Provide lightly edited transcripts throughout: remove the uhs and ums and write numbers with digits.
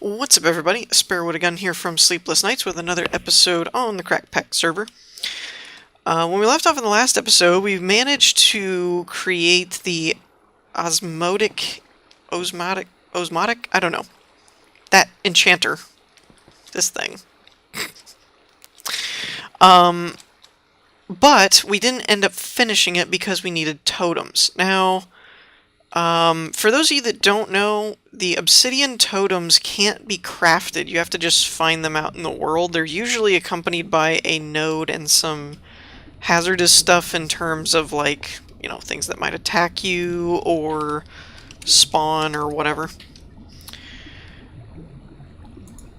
What's up, everybody? Sparrowwood again here from Sleepless Nights with another episode on the Crackpack server. When we left off in the last episode, we managed to create the Osmotic, I don't know, that enchanter, this thing. But we didn't end up finishing it because we needed totems. Now, for those of you that don't know, the obsidian totems can't be crafted. You have to just find them out in the world. They're usually accompanied by a node and some hazardous stuff in terms of, like, you know, things that might attack you or spawn or whatever.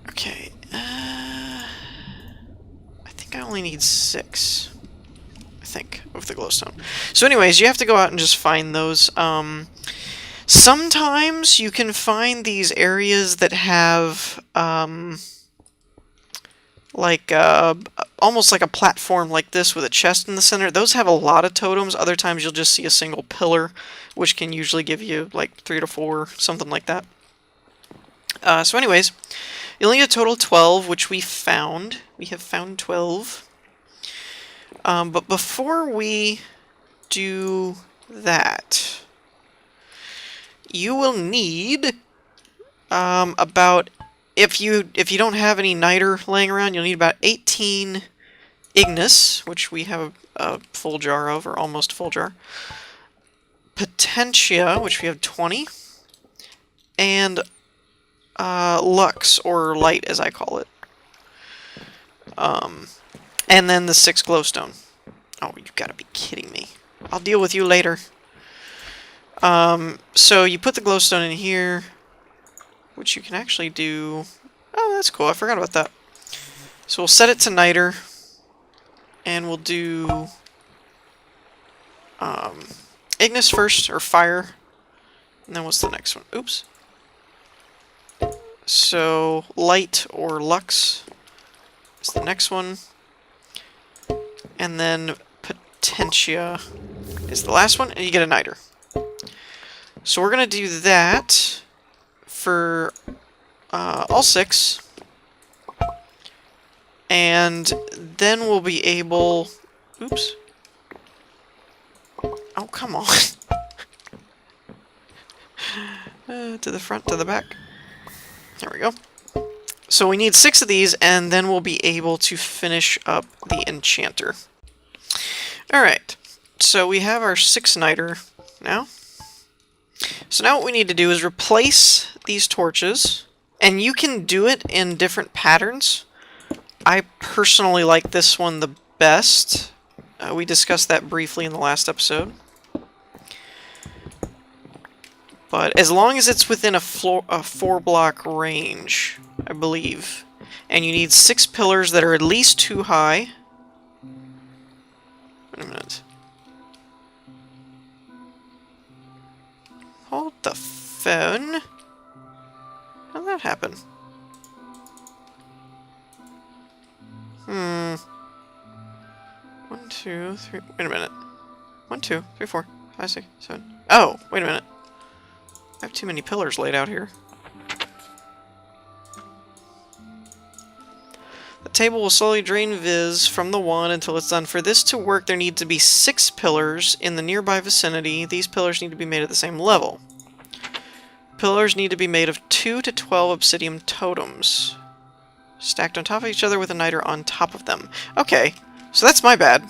Okay, I think I only need 6. I think, of the glowstone. So anyways, you have to go out and just find those. Sometimes you can find these areas that have, like, almost like a platform like this with a chest in the center. Those have a lot of totems. Other times you'll just see a single pillar, which can usually give you, like, 3 to 4, something like that. So anyways, you'll need a total of 12, which we found. We have found 12. But before we do that, you will need about, if you don't have any niter laying around, you'll need about 18 ignis, which we have a full jar of, or almost full jar. Potentia, which we have 20, and lux, or light as I call it. And then the 6 glowstone. Oh, you've got to be kidding me. I'll deal with you later. So you put the glowstone in here, which you can actually do... Oh, that's cool. I forgot about that. So we'll set it to niter, and we'll do ignis first, or fire, and then what's the next one? Oops. So light or lux is the next one. And then Potentia is the last one, and you get a niter. So we're going to do that for all 6. And then we'll be able... Oops. Oh, come on. To the front, to the back. There we go. So we need 6 of these, and then we'll be able to finish up the enchanter. Alright, so we have our 6 niter now. So now what we need to do is replace these torches, and you can do it in different patterns. I personally like this one the best. We discussed that briefly in the last episode. But as long as it's within a 4-block range, I believe. And you need 6 pillars that are at least 2 high. Wait a minute. Hold the phone. How did that happen? 1, 2, 3... Wait a minute. 1, 2, 3, 4, 5, 6, 7... Oh! Wait a minute. I have too many pillars laid out here. The table will slowly drain Viz from the wand until it's done. For this to work, there need to be 6 pillars in the nearby vicinity. These pillars need to be made at the same level. Pillars need to be made of 2 to 12 obsidian totems, stacked on top of each other with a niter on top of them. Okay, so that's my bad.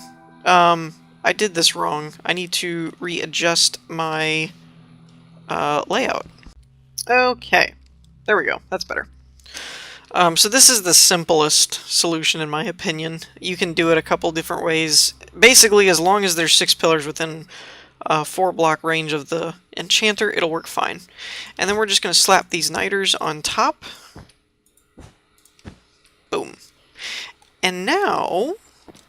I did this wrong. I need to readjust my layout. Okay, there we go. That's better. So this is the simplest solution in my opinion. You can do it a couple different ways. Basically, as long as there's 6 pillars within a 4-block range of the enchanter, it'll work fine. And then we're just going to slap these niters on top. Boom. And now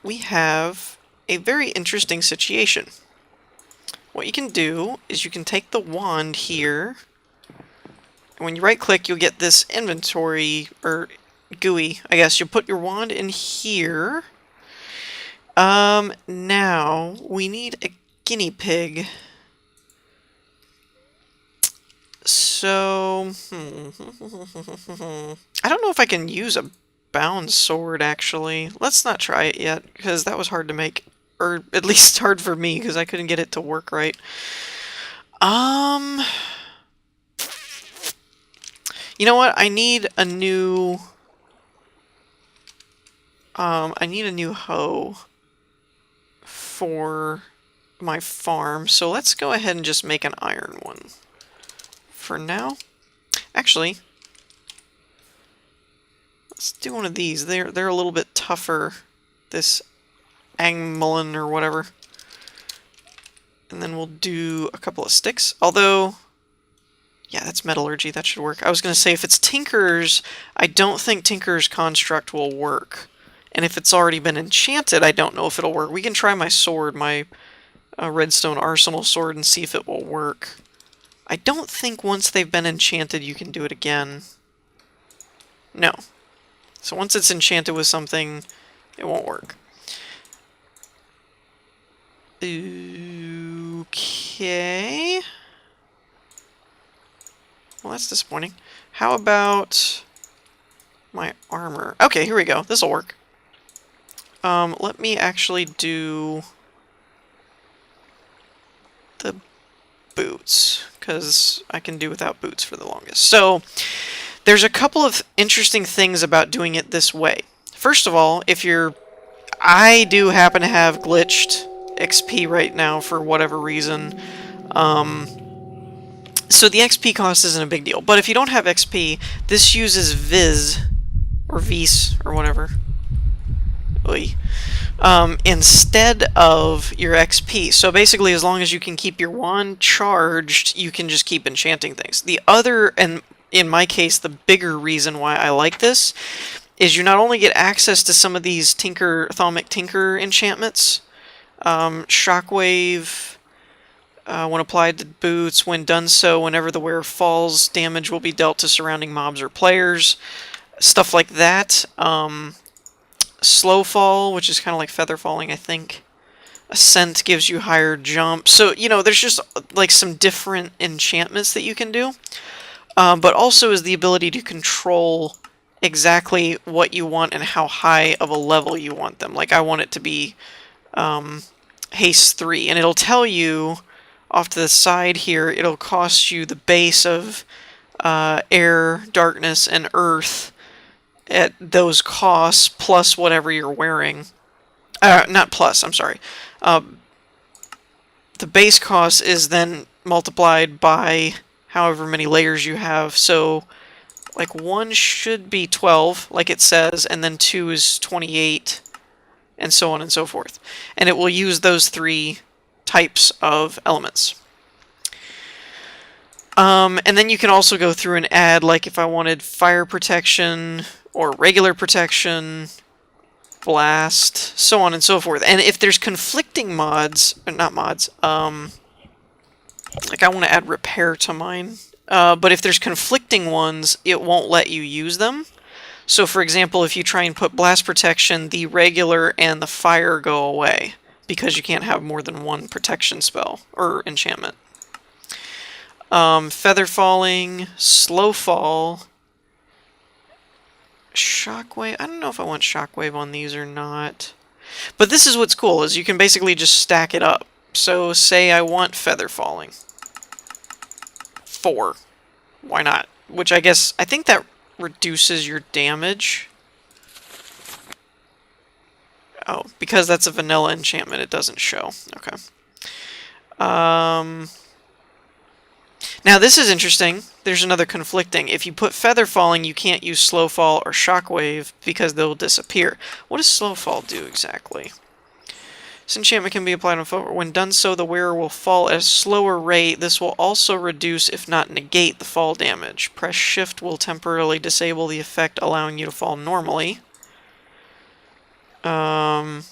we have a very interesting situation. What you can do is you can take the wand here, and when you right-click, you'll get this inventory, or GUI, I guess. You'll put your wand in here. Now, we need a guinea pig. So, I don't know if I can use a bound sword, actually. Let's not try it yet, because that was hard to make. Or at least hard for me, because I couldn't get it to work right. You know what? I need a new... I need a new hoe for my farm, so let's go ahead and just make an iron one for now. Actually, let's do one of these. They're a little bit tougher, this Angmelin or whatever. And then we'll do a couple of sticks, although, yeah, that's metallurgy, that should work. I was going to say, if it's Tinker's, I don't think Tinker's construct will work. And if it's already been enchanted, I don't know if it'll work. We can try my sword, my redstone arsenal sword, and see if it will work. I don't think once they've been enchanted you can do it again. No. So once it's enchanted with something, it won't work. Okay. Well, that's disappointing. How about my armor? Okay, here we go. This'll work. Let me actually do the boots, because I can do without boots for the longest. So, there's a couple of interesting things about doing it this way. First of all, if you're... I do happen to have glitched XP right now for whatever reason. So the XP cost isn't a big deal. But if you don't have XP, this uses Viz, or Vis, or whatever. Oy. Instead of your XP. So basically, as long as you can keep your wand charged, you can just keep enchanting things. The other, and in my case, the bigger reason why I like this, is you not only get access to some of these Thaumic Tinker enchantments, Shockwave, when applied to boots, when done so, whenever the wearer falls, damage will be dealt to surrounding mobs or players, stuff like that. Slow fall, which is kind of like feather falling, I think. Ascent gives you higher jump. So, you know, there's just like some different enchantments that you can do. But also is the ability to control exactly what you want and how high of a level you want them. Like, I want it to be haste 3, and it'll tell you off to the side here, it'll cost you the base of air, darkness, and earth at those costs, plus whatever you're wearing. Not plus, I'm sorry. The base cost is then multiplied by however many layers you have. So, like, 1 should be 12, like it says, and then 2 is 28, and so on and so forth. And it will use those 3 types of elements. And then you can also go through and add, like, if I wanted fire protection, or regular protection, blast, so on and so forth. And if there's conflicting mods, or not mods, like I want to add repair to mine, but if there's conflicting ones, it won't let you use them. So for example, if you try and put blast protection, the regular and the fire go away, because you can't have more than one protection spell, or enchantment. Feather falling, slow fall, Shockwave. I don't know if I want Shockwave on these or not. But this is what's cool, is you can basically just stack it up. So say I want Feather Falling. 4. Why not? Which I think that reduces your damage. Oh, because that's a vanilla enchantment, it doesn't show. Okay. Now this is interesting. There's another conflicting. If you put Feather Falling, you can't use Slow Fall or Shockwave because they'll disappear. What does Slow Fall do exactly? This enchantment can be applied on foe. When done so, the wearer will fall at a slower rate. This will also reduce, if not negate, the fall damage. Press Shift will temporarily disable the effect, allowing you to fall normally. What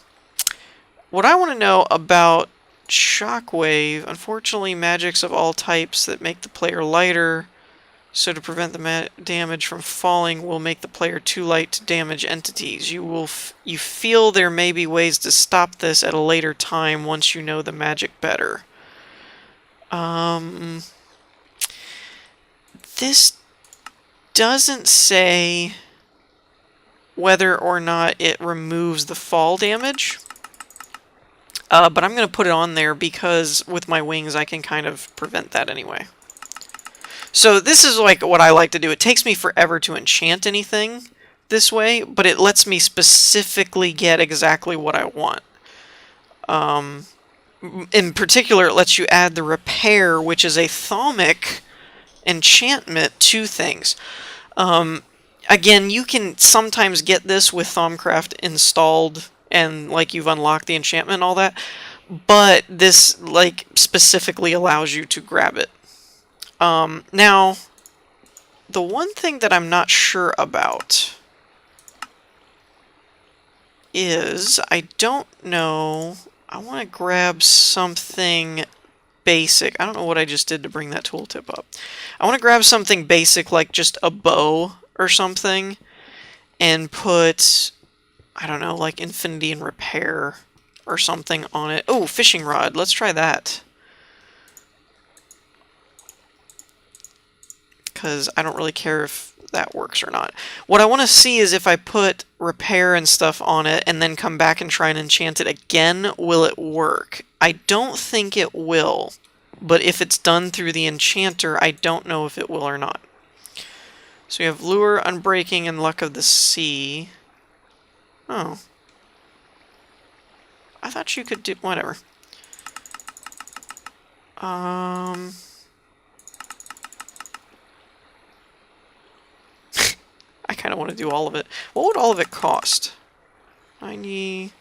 I want to know about Shockwave, unfortunately, magics of all types that make the player lighter, so to prevent the damage from falling will make the player too light to damage entities. You feel there may be ways to stop this at a later time once you know the magic better. This doesn't say whether or not it removes the fall damage. But I'm going to put it on there because with my wings I can kind of prevent that anyway. So this is like what I like to do. It takes me forever to enchant anything this way, but it lets me specifically get exactly what I want. In particular, it lets you add the repair, which is a thaumic enchantment to things. Again, you can sometimes get this with Thaumcraft installed and like you've unlocked the enchantment and all that, but this like specifically allows you to grab it. Now, the one thing that I'm not sure about is I don't know. I want to grab something basic. I don't know what I just did to bring that tooltip up. I want to grab something basic like just a bow or something and put, I don't know, like infinity and repair or something on it. Oh, fishing rod. Let's try that. Because I don't really care if that works or not. What I want to see is if I put repair and stuff on it and then come back and try and enchant it again, will it work? I don't think it will, but if it's done through the enchanter, I don't know if it will or not. So we have Lure, Unbreaking, and Luck of the Sea. Oh. I thought you could do... whatever. I kind of want to do all of it. What would all of it cost? 90...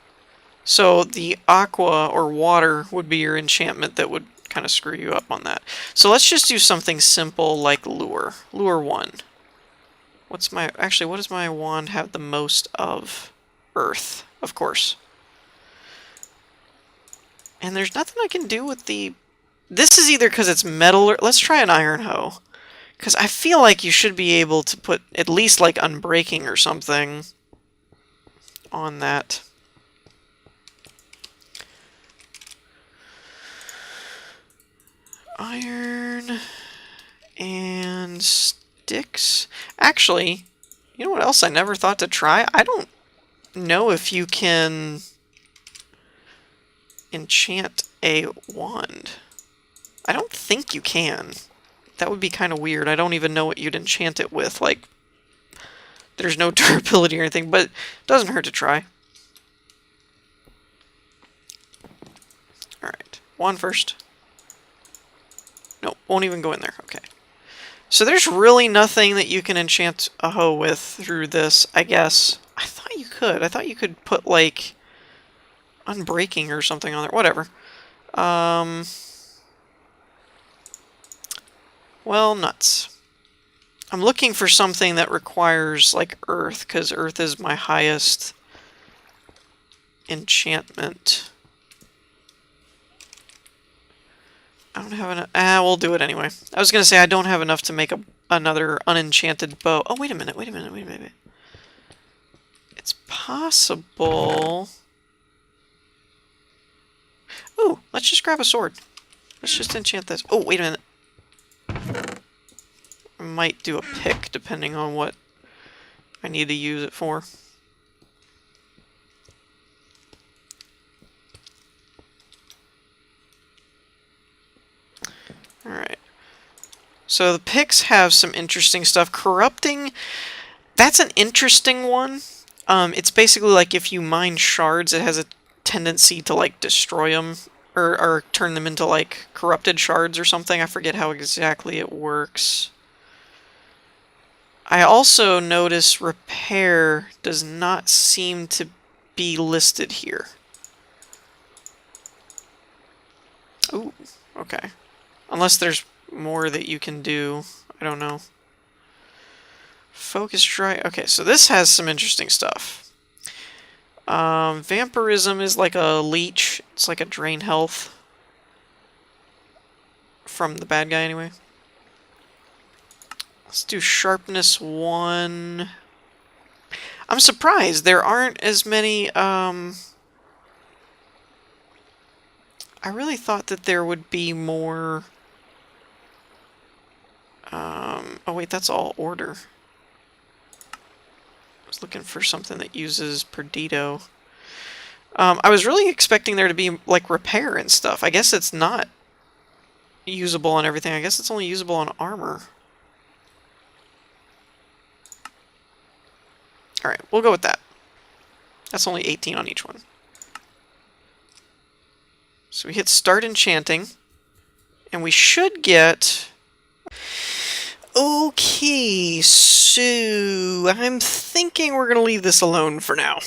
So the aqua, or water, would be your enchantment that would kind of screw you up on that. So let's just do something simple like Lure. Lure 1. What's my... actually, what does my wand have the most of? Earth, of course. And there's nothing I can do with the... This is either because it's metal or... Let's try an iron hoe. Because I feel like you should be able to put at least like Unbreaking or something on that. Iron and sticks. Actually, you know what else I never thought to try? I don't know if you can enchant a wand. I don't think you can. That would be kind of weird. I don't even know what you'd enchant it with. Like, there's no durability or anything, but it doesn't hurt to try. Alright, wand first. Nope, won't even go in there. Okay. So there's really nothing that you can enchant a hoe with through this, I guess. I thought you could. I thought you could put, like, Unbreaking or something on there. Whatever. Well, nuts. I'm looking for something that requires, like, earth, because earth is my highest enchantment. I don't have enough... we'll do it anyway. I was going to say I don't have enough to make another unenchanted bow. Oh, wait a minute, wait a minute, wait a minute. It's possible... Ooh, let's just grab a sword. Let's just enchant this. Oh, wait a minute. I might do a pick, depending on what I need to use it for. Alright. So the picks have some interesting stuff. Corrupting, that's an interesting one. It's basically like if you mine shards, it has a tendency to like destroy them or turn them into like corrupted shards or something. I forget how exactly it works. I also notice repair does not seem to be listed here. Ooh, okay. Unless there's more that you can do. I don't know. Focus dry. Okay, so this has some interesting stuff. Vampirism is like a leech. It's like a drain health. From the bad guy, anyway. Let's do sharpness 1. I'm surprised there aren't as many, I really thought that there would be more, oh wait, that's all order. I was looking for something that uses Perdido. I was really expecting there to be, like, repair and stuff. I guess it's not usable on everything. I guess it's only usable on armor. Alright, we'll go with that. That's only 18 on each one. So we hit start enchanting, and we should get... Okay, so I'm thinking we're going to leave this alone for now.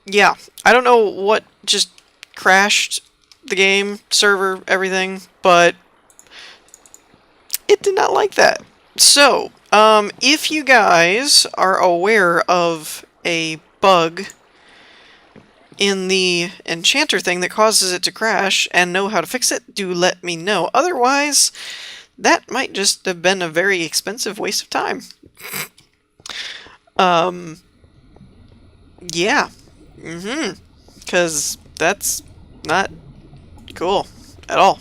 Yeah, I don't know what just crashed the game, server, everything, but it did not like that. So, if you guys are aware of a bug in the enchanter thing that causes it to crash and know how to fix it, do let me know. Otherwise, that might just have been a very expensive waste of time. Yeah. Because that's not cool at all.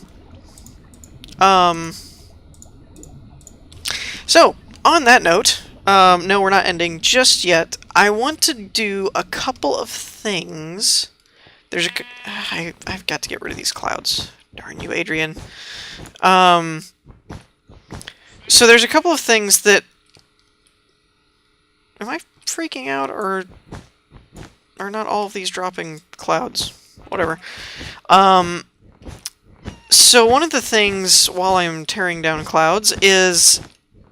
So, on that note, no, we're not ending just yet. I want to do a couple of things. There's I've got to get rid of these clouds. Darn you, Adrian. So there's a couple of things that... Am I freaking out, or are not all of these dropping clouds? Whatever. So one of the things while I'm tearing down clouds is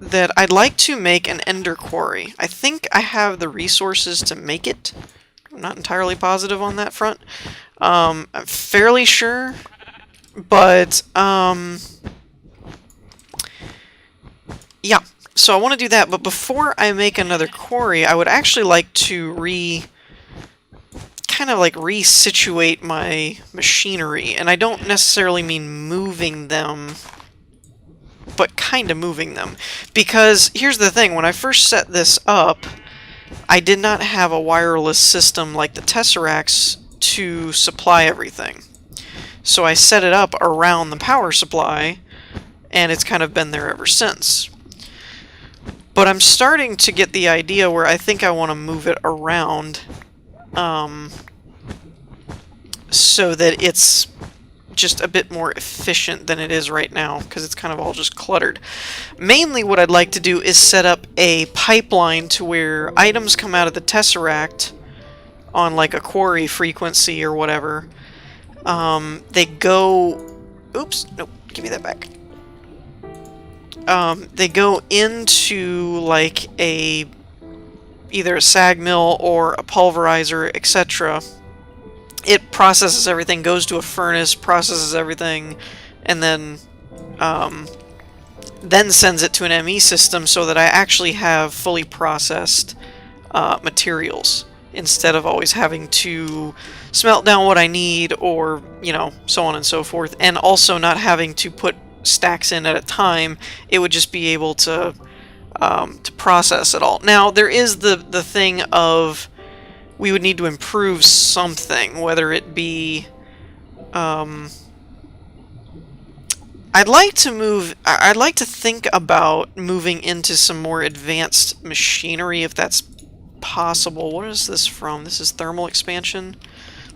that I'd like to make an ender quarry. I think I have the resources to make it. I'm not entirely positive on that front. I'm fairly sure, but yeah. So I want to do that, but before I make another quarry, I would actually like to kind of like resituate my machinery, and I don't necessarily mean moving them, but kind of moving them. Because here's the thing, when I first set this up, I did not have a wireless system like the Tesseracts to supply everything. So I set it up around the power supply, and it's kind of been there ever since. But I'm starting to get the idea where I think I want to move it around so that it's just a bit more efficient than it is right now, because it's kind of all just cluttered. Mainly what I'd like to do is set up a pipeline to where items come out of the Tesseract on like a quarry frequency or whatever. They go... Oops, nope, give me that back. They go into like either a sag mill or a pulverizer, etc. It processes everything, goes to a furnace, processes everything, and then sends it to an ME system so that I actually have fully processed materials, instead of always having to smelt down what I need, or, you know, so on and so forth, and also not having to put stacks in at a time. It would just be able to process it all. Now, there is the thing of we would need to improve something, whether it be... I'd like to think about moving into some more advanced machinery, if that's possible. What is this from? This is thermal expansion.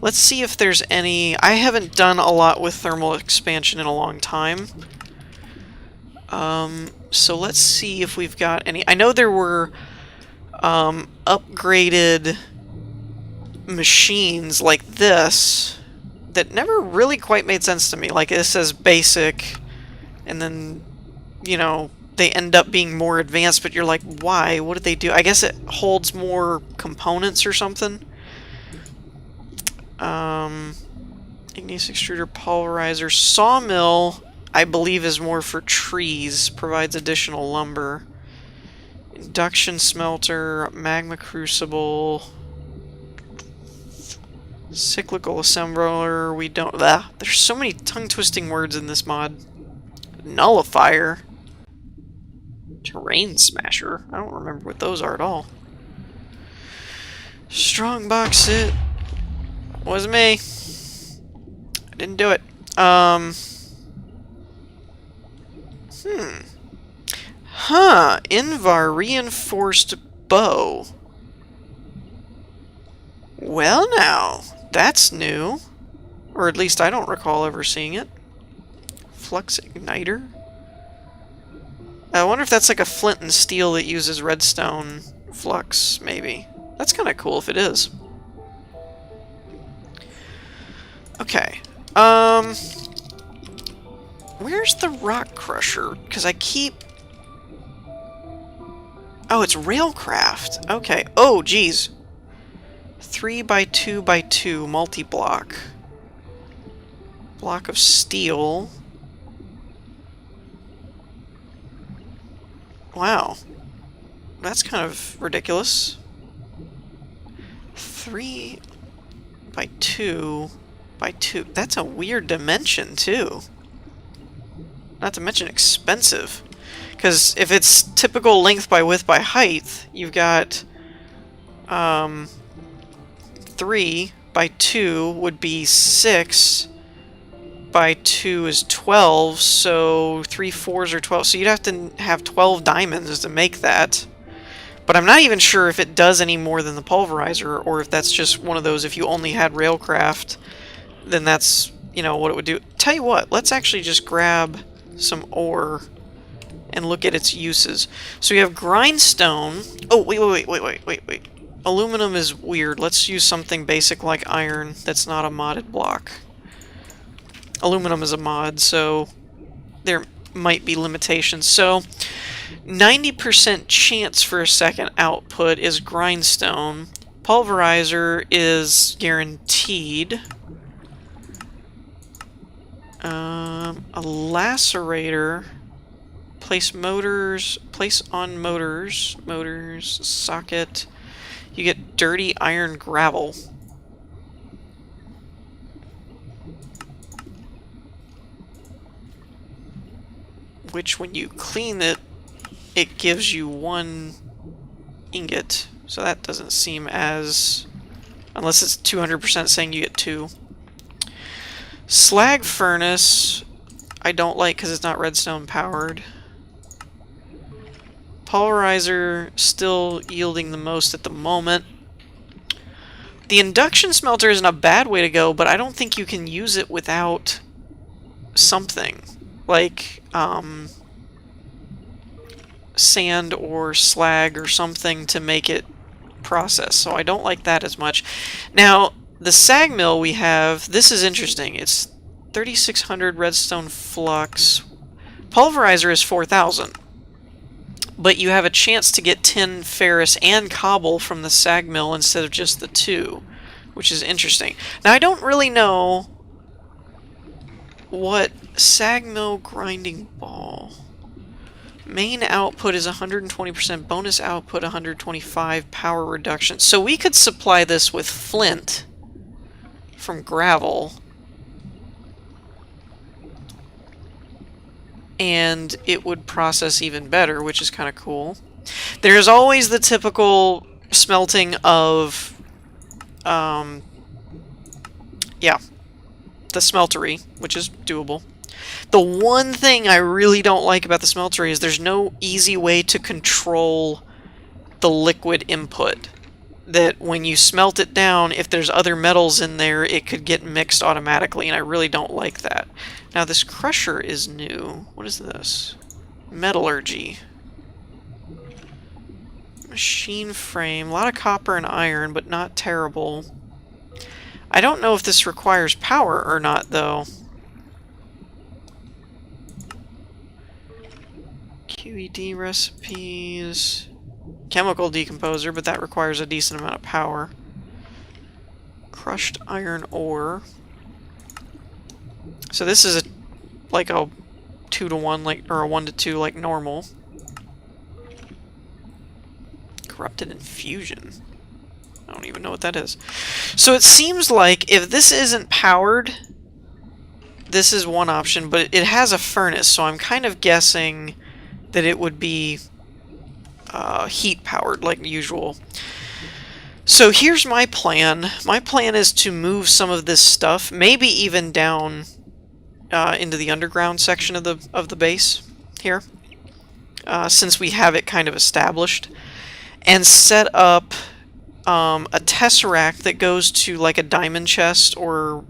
Let's see if there's any... I haven't done a lot with thermal expansion in a long time. So let's see if we've got any... I know there were upgraded machines like this that never really quite made sense to me. Like, it says basic, and then, you know, they end up being more advanced, but you're like, why? What did they do? I guess it holds more components or something. Igneous extruder, pulverizer, sawmill, I believe is more for trees, provides additional lumber. Induction smelter, magma crucible, cyclical assembler, we don't... there's so many tongue-twisting words in this mod. Nullifier. Terrain smasher. I don't remember what those are at all. Strongbox it. Wasn't me. I didn't do it. Huh. Invar reinforced bow. Well now, that's new. Or at least I don't recall ever seeing it. Flux igniter? I wonder if that's like a flint and steel that uses redstone flux, maybe. That's kind of cool if it is. Okay. Where's the rock crusher? Because I keep... Oh, it's railcraft. Okay. Oh, geez. 3x2x2 multi-block. Block of steel. Wow. That's kind of ridiculous. 3x2x2. That's a weird dimension, too. Not to mention expensive. Because if it's typical length by width by height, you've got 3x2 would be 6x2 is 12, so 3 4s are 12. So you'd have to have 12 diamonds to make that. But I'm not even sure if it does any more than the pulverizer, or if that's just one of those, if you only had railcraft, then that's, you know, what it would do. Tell you what, let's actually just grab some ore and look at its uses. So we have grindstone. Oh, wait. Aluminum is weird. Let's use something basic like iron that's not a modded block. Aluminum is a mod, so there might be limitations. So 90% chance for a second output is grindstone. Pulverizer is guaranteed. A lacerator. Place on motors, socket. You get dirty iron gravel. Which, when you clean it, it gives you 1 ingot. So that doesn't seem as... Unless it's 200% saying you get 2. Slag furnace, I don't like because it's not redstone powered. Pulverizer still yielding the most at the moment. The induction smelter isn't a bad way to go, but I don't think you can use it without something. Like, sand or slag or something to make it process. So I don't like that as much. Now, the sag mill we have, this is interesting. It's 3600 redstone flux. Pulverizer is 4000. But you have a chance to get tin, ferrous, and cobble from the sag mill instead of just the 2, which is interesting. Now, I don't really know what sag mill grinding ball. Main output is 120%, bonus output 125, power reduction. So we could supply this with flint from gravel, and it would process even better, which is kind of cool. There's always the typical smelting of, yeah, the smeltery, which is doable. The one thing I really don't like about the smeltery is there's no easy way to control the liquid input. That when you smelt it down, if there's other metals in there, it could get mixed automatically, and I really don't like that. Now, this crusher is new. What is this? Metallurgy. Machine frame. A lot of copper and iron, but not terrible. I don't know if this requires power or not, though. QED recipes. Chemical decomposer, but that requires a decent amount of power. Crushed iron ore. So this is like a 2-to-1, like, or a 1-to-2, like normal. Corrupted infusion. I don't even know what that is. So it seems like if this isn't powered, this is one option, but it has a furnace, so I'm kind of guessing that it would be heat powered like usual. So here's my plan. My plan is to move some of this stuff, maybe even down into the underground section of the base, here, since we have it kind of established, and set up a tesseract that goes to like a diamond chest, or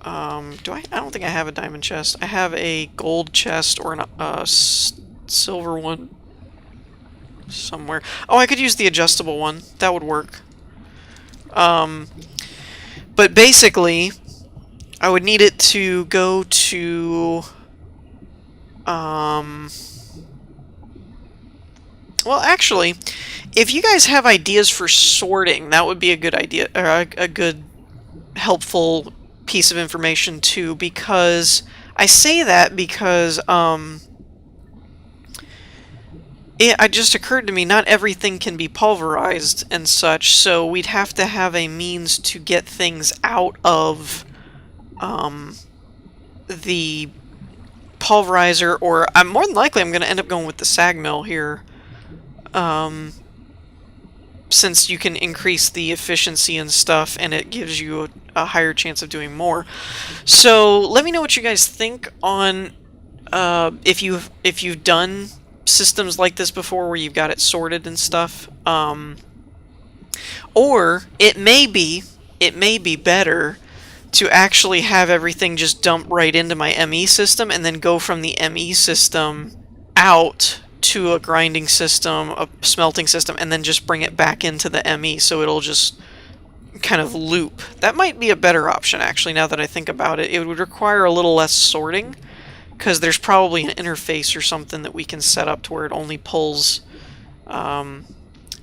do I don't think I have a diamond chest. I have a gold chest or a silver one somewhere. Oh, I could use the adjustable one. That would work. But basically, I would need it to go to well, actually, if you guys have ideas for sorting, that would be a good idea, or a good helpful piece of information too, because I say that because it just occurred to me not everything can be pulverized and such, so we'd have to have a means to get things out of the pulverizer, or more than likely I'm going to end up going with the sag mill here, since you can increase the efficiency and stuff, and it gives you a higher chance of doing more. So let me know what you guys think on if you've done systems like this before where you've got it sorted and stuff, or it may be better to actually have everything just dump right into my ME system and then go from the ME system out to a grinding system, a smelting system, and then just bring it back into the ME, so it'll just kind of loop. That might be a better option, actually, now that I think about it. It would require a little less sorting, because there's probably an interface or something that we can set up to where it only pulls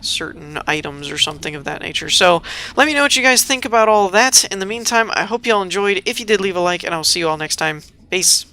certain items or something of that nature. So let me know what you guys think about all of that. In the meantime, I hope you all enjoyed. If you did, leave a like, and I'll see you all next time. Peace.